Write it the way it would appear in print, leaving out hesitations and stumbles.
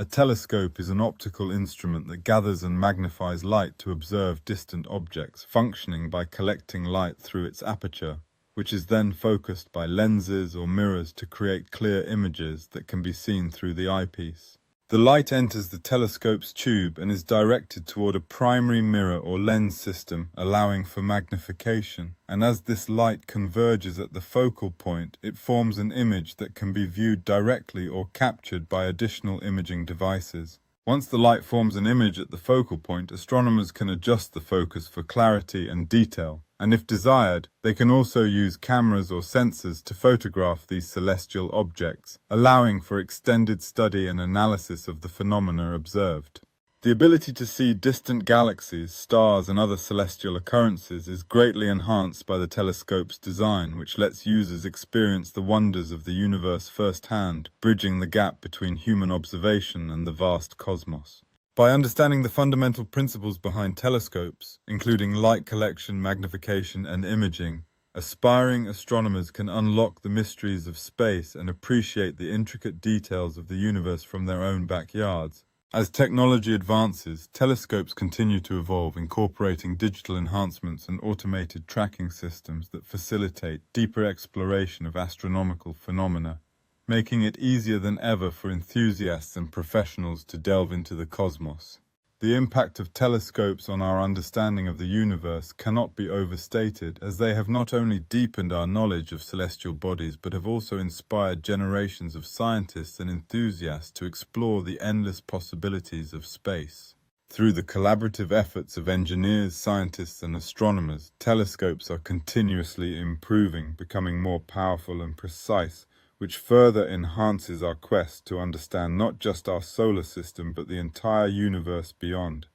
A telescope is an optical instrument that gathers and magnifies light to observe distant objects, functioning by collecting light through its aperture, which is then focused by lenses or mirrors to create clear images that can be seen through the eyepiece. The light enters the telescope's tube and is directed toward a primary mirror or lens system, allowing for magnification. And as this light converges at the focal point, it forms an image that can be viewed directly or captured by additional imaging devices. Once the light forms an image at the focal point, astronomers can adjust the focus for clarity and detail, and if desired, they can also use cameras or sensors to photograph these celestial objects, allowing for extended study and analysis of the phenomena observed. The ability to see distant galaxies, stars, and other celestial occurrences is greatly enhanced by the telescope's design, which lets users experience the wonders of the universe firsthand, bridging the gap between human observation and the vast cosmos. By understanding the fundamental principles behind telescopes, including light collection, magnification, and imaging, aspiring astronomers can unlock the mysteries of space and appreciate the intricate details of the universe from their own backyards. As technology advances, telescopes continue to evolve, incorporating digital enhancements and automated tracking systems that facilitate deeper exploration of astronomical phenomena, making it easier than ever for enthusiasts and professionals to delve into the cosmos. The impact of telescopes on our understanding of the universe cannot be overstated, as they have not only deepened our knowledge of celestial bodies but have also inspired generations of scientists and enthusiasts to explore the endless possibilities of space. Through the collaborative efforts of engineers, scientists, and astronomers, telescopes are continuously improving, becoming more powerful and precise, which further enhances our quest to understand not just our solar system but the entire universe beyond.